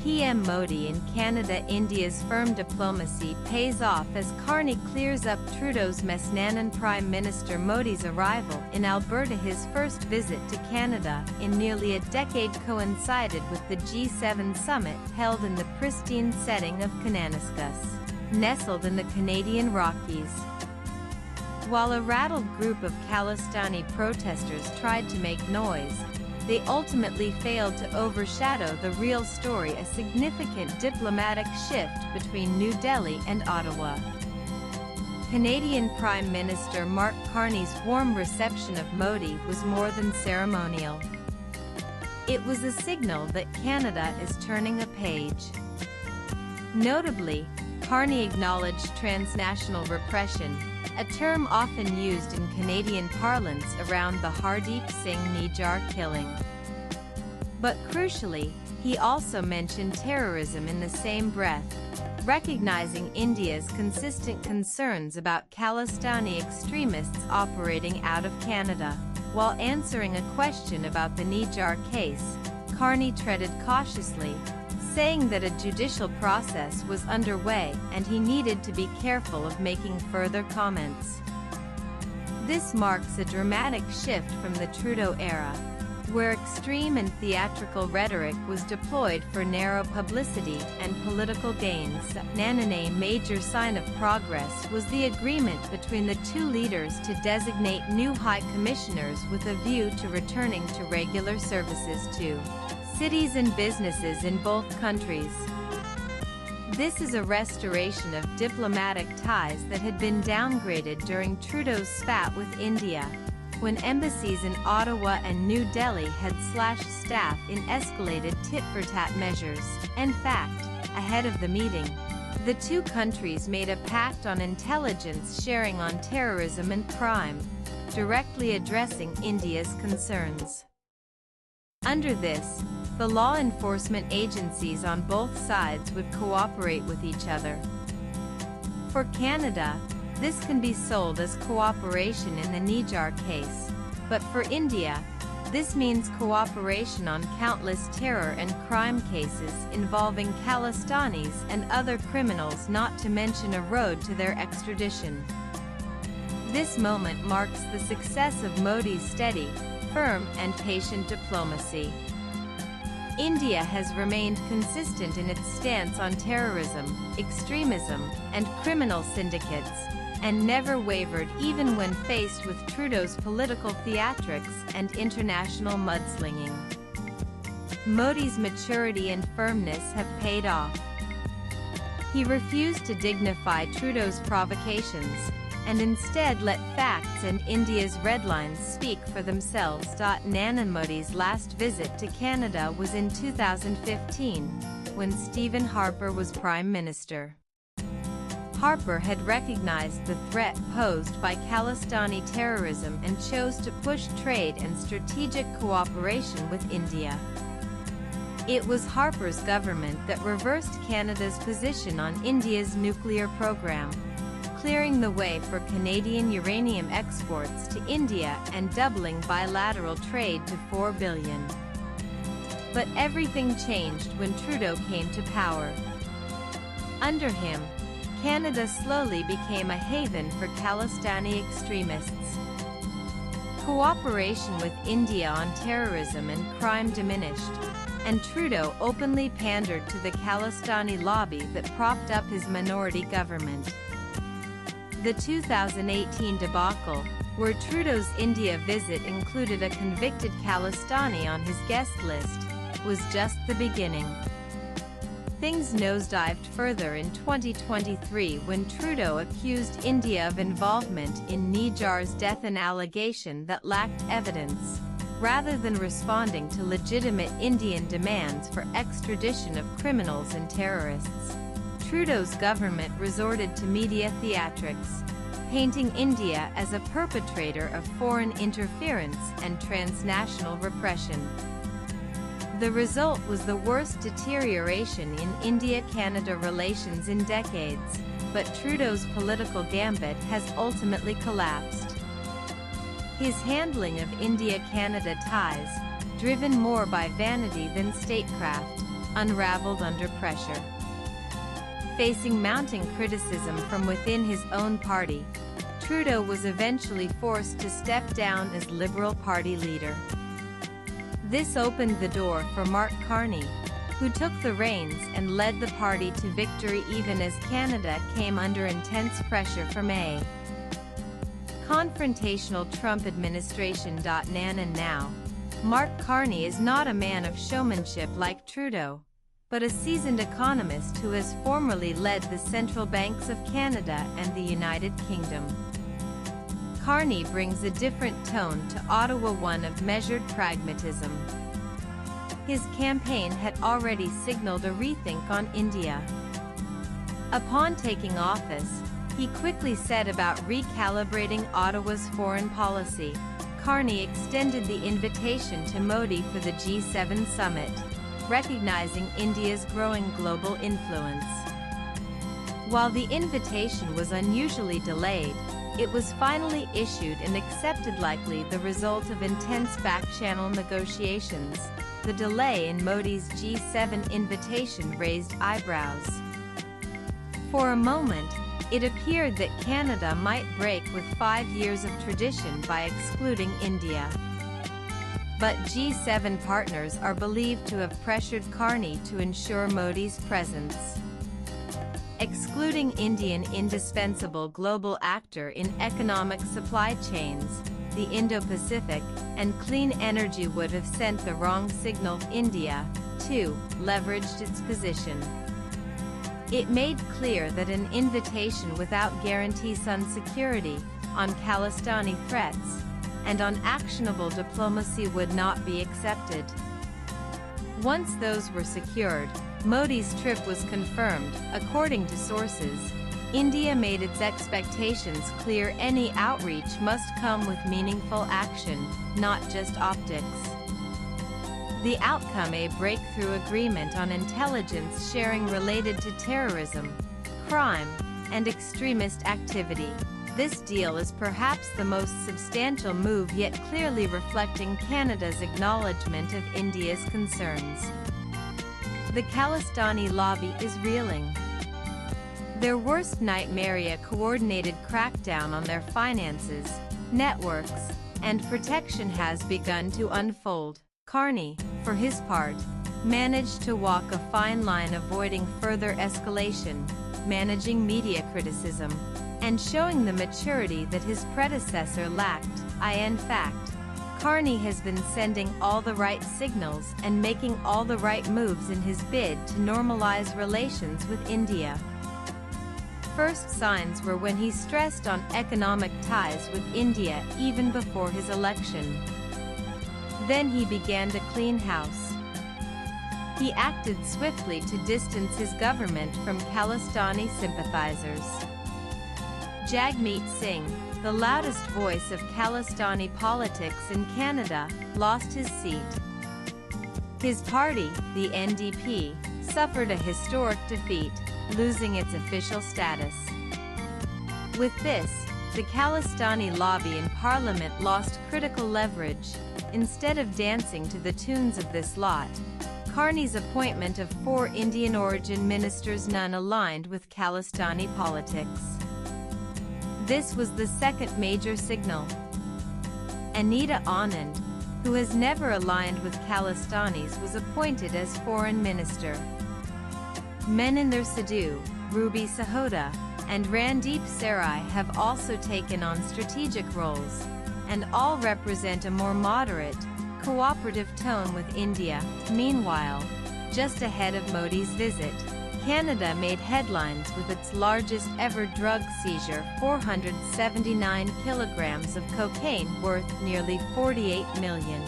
PM Modi in Canada. India's firm diplomacy pays off as Carney clears up Trudeau's mess. Prime Minister Modi's arrival in Alberta, his first visit to Canada in nearly a decade, coincided with the G7 summit held in the pristine setting of Kananaskis, nestled in the Canadian Rockies. While a rattled group of Khalistani protesters tried to make noise, they ultimately failed to overshadow the real story: a significant diplomatic shift between New Delhi and Ottawa. Canadian Prime Minister Mark Carney's warm reception of Modi was more than ceremonial. It was a signal that Canada is turning a page. Notably, Carney acknowledged transnational repression, a term often used in Canadian parlance around the Hardeep Singh Nijjar killing. But crucially, he also mentioned terrorism in the same breath, recognizing India's consistent concerns about Khalistani extremists operating out of Canada. While answering a question about the Nijjar case, Carney treaded cautiously, saying that a judicial process was underway and he needed to be careful of making further comments. This marks a dramatic shift from the Trudeau era, where extreme and theatrical rhetoric was deployed for narrow publicity and political gains. A major sign of progress was the agreement between the two leaders to designate new high commissioners with a view to returning to regular services to cities and businesses in both countries. This is a restoration of diplomatic ties that had been downgraded during Trudeau's spat with India, when embassies in Ottawa and New Delhi had slashed staff in escalated tit-for-tat measures. In fact, ahead of the meeting, the two countries made a pact on intelligence sharing on terrorism and crime, directly addressing India's concerns. Under this, the law enforcement agencies on both sides would cooperate with each other. For Canada, this can be sold as cooperation in the Nijjar case, but for India, this means cooperation on countless terror and crime cases involving Khalistanis and other criminals, not to mention a road to their extradition. This moment marks the success of Modi's steady, firm and patient diplomacy. India has remained consistent in its stance on terrorism, extremism, and criminal syndicates, and never wavered even when faced with Trudeau's political theatrics and international mudslinging. Modi's maturity and firmness have paid off. He refused to dignify Trudeau's provocations, and instead let facts and India's red lines speak for themselves. Modi's last visit to Canada was in 2015, when Stephen Harper was Prime Minister. Harper had recognized the threat posed by Khalistani terrorism and chose to push trade and strategic cooperation with India. It was Harper's government that reversed Canada's position on India's nuclear program, clearing the way for Canadian uranium exports to India and doubling bilateral trade to $4 billion. But everything changed when Trudeau came to power. Under him, Canada slowly became a haven for Khalistani extremists. Cooperation with India on terrorism and crime diminished, and Trudeau openly pandered to the Khalistani lobby that propped up his minority government. The 2018 debacle, where Trudeau's India visit included a convicted Khalistani on his guest list, was just the beginning. Things nosedived further in 2023 when Trudeau accused India of involvement in Nijjar's death, an allegation that lacked evidence. Rather than responding to legitimate Indian demands for extradition of criminals and terrorists, Trudeau's government resorted to media theatrics, painting India as a perpetrator of foreign interference and transnational repression. The result was the worst deterioration in India-Canada relations in decades, but Trudeau's political gambit has ultimately collapsed. His handling of India-Canada ties, driven more by vanity than statecraft, unraveled under pressure. Facing mounting criticism from within his own party, Trudeau was eventually forced to step down as Liberal Party leader. This opened the door for Mark Carney, who took the reins and led the party to victory even as Canada came under intense pressure from a confrontational Trump administration. And now, Mark Carney is not a man of showmanship like Trudeau, but a seasoned economist who has formerly led the central banks of Canada and the United Kingdom. Carney brings a different tone to Ottawa, one of measured pragmatism. His campaign had already signaled a rethink on India. Upon taking office, he quickly set about recalibrating Ottawa's foreign policy. Carney extended the invitation to Modi for the G7 summit, recognizing India's growing global influence. While the invitation was unusually delayed, it was finally issued and accepted, likely the result of intense back-channel negotiations. The delay in Modi's G7 invitation raised eyebrows. For a moment, it appeared that Canada might break with 5 years of tradition by excluding India. But G7 partners are believed to have pressured Carney to ensure Modi's presence. Excluding Indian indispensable global actor in economic supply chains, the Indo-Pacific, and clean energy would have sent the wrong signal. India, too, leveraged its position. It made clear that an invitation without guarantees on security, on Khalistani threats, and on actionable diplomacy would not be accepted. Once those were secured, Modi's trip was confirmed. According to sources, India made its expectations clear: any outreach must come with meaningful action, not just optics. The outcome: a breakthrough agreement on intelligence sharing related to terrorism, crime, and extremist activity. This deal is perhaps the most substantial move yet, clearly reflecting Canada's acknowledgement of India's concerns. The Khalistani lobby is reeling. Their worst nightmare: a coordinated crackdown on their finances, networks, and protection has begun to unfold. Carney, for his part, managed to walk a fine line, avoiding further escalation, managing media criticism, and showing the maturity that his predecessor lacked. In fact, Carney has been sending all the right signals and making all the right moves in his bid to normalize relations with India. First signs were when he stressed on economic ties with India even before his election. Then he began to clean house. He acted swiftly to distance his government from Khalistani sympathizers. Jagmeet Singh, the loudest voice of Khalistani politics in Canada, lost his seat. His party, the NDP, suffered a historic defeat, losing its official status. With this, the Khalistani lobby in Parliament lost critical leverage. Instead of dancing to the tunes of this lot, Carney's appointment of 4 Indian origin ministers, none aligned with Khalistani politics. This was the second major signal. Anita Anand, who has never aligned with Khalistanis, was appointed as foreign minister. Meninder Sidhu, Ruby Sahota, and Randeep Sarai have also taken on strategic roles, and all represent a more moderate, cooperative tone with India. Meanwhile, just ahead of Modi's visit, Canada made headlines with its largest ever drug seizure: 479 kilograms of cocaine worth nearly $48 million.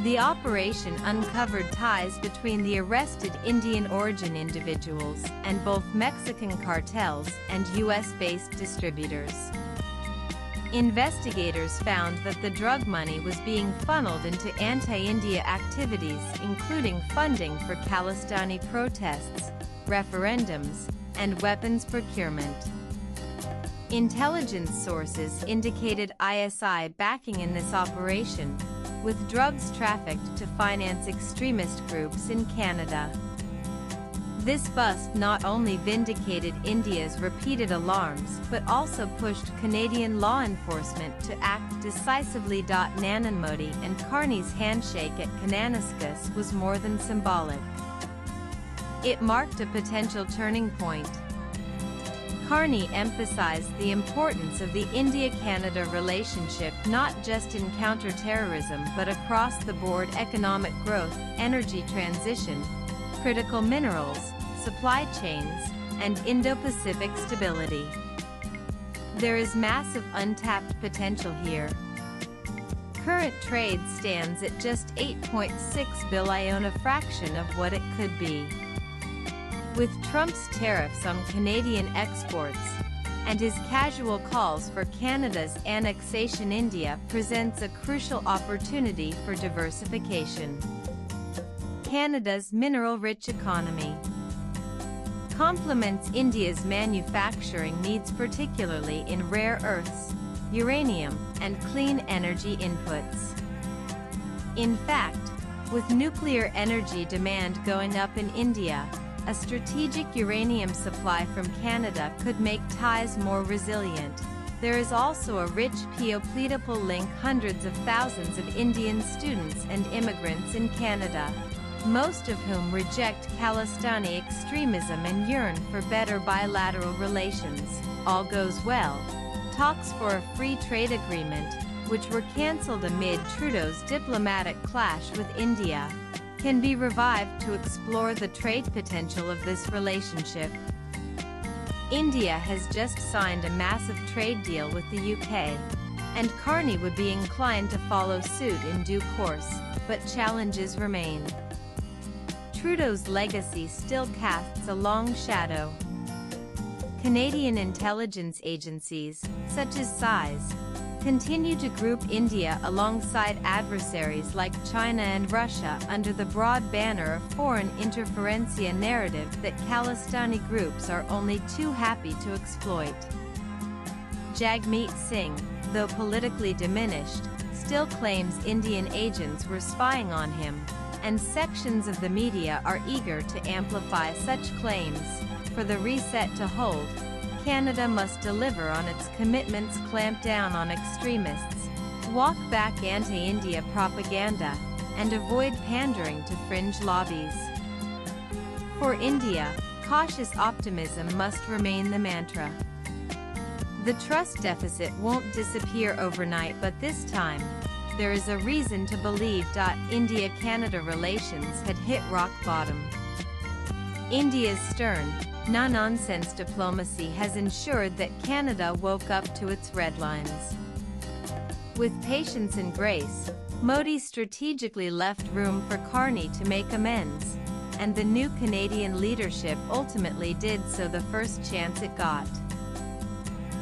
The operation uncovered ties between the arrested Indian origin individuals and both Mexican cartels and US-based distributors. Investigators found that the drug money was being funneled into anti-India activities, including funding for Khalistani protests, referendums, and weapons procurement. Intelligence sources indicated ISI backing in this operation, with drugs trafficked to finance extremist groups in Canada. This bust not only vindicated India's repeated alarms but also pushed Canadian law enforcement to act decisively. Narendra Modi and Carney's handshake at Kananaskis was more than symbolic. It marked a potential turning point. Carney emphasized the importance of the India-Canada relationship not just in counter-terrorism but across-the-board economic growth, energy transition, critical minerals, supply chains, and Indo-Pacific stability. There is massive untapped potential here. Current trade stands at just $8.6 billion, a fraction of what it could be. With Trump's tariffs on Canadian exports and his casual calls for Canada's annexation, India presents a crucial opportunity for diversification. Canada's mineral-rich economy complements India's manufacturing needs, particularly in rare earths, uranium, and clean energy inputs. In fact, with nuclear energy demand going up in India, a strategic uranium supply from Canada could make ties more resilient. There is also a rich geopolitical link: hundreds of thousands of Indian students and immigrants in Canada, most of whom reject Khalistani extremism and yearn for better bilateral relations. All goes well. Talks for a free trade agreement, which were cancelled amid Trudeau's diplomatic clash with India, can be revived to explore the trade potential of this relationship. India has just signed a massive trade deal with the UK, and Carney would be inclined to follow suit in due course, but challenges remain. Trudeau's legacy still casts a long shadow. Canadian intelligence agencies, such as SISE, continue to group India alongside adversaries like China and Russia under the broad banner of foreign interference, a narrative that Khalistani groups are only too happy to exploit. Jagmeet Singh, though politically diminished, still claims Indian agents were spying on him, and sections of the media are eager to amplify such claims. For the reset to hold, Canada must deliver on its commitments, clamp down on extremists, walk back anti-India propaganda, and avoid pandering to fringe lobbies. For India, cautious optimism must remain the mantra. The trust deficit won't disappear overnight, but this time, there is a reason to believe India-Canada relations had hit rock bottom. India's stern, no-nonsense diplomacy has ensured that Canada woke up to its red lines. With patience and grace, Modi strategically left room for Carney to make amends, and the new Canadian leadership ultimately did so the first chance it got.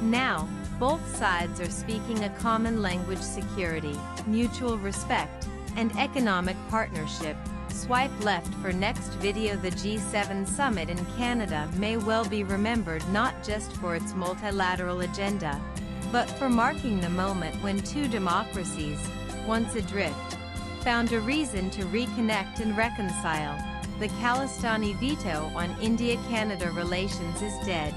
Now, both sides are speaking a common language: security, mutual respect, and economic partnership. Swipe left for next video. The G7 summit in Canada may well be remembered not just for its multilateral agenda, but for marking the moment when two democracies, once adrift, found a reason to reconnect and reconcile. The Khalistani veto on India-Canada relations is dead.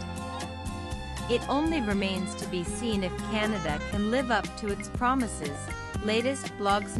It only remains to be seen if Canada can live up to its promises. Latest blogs.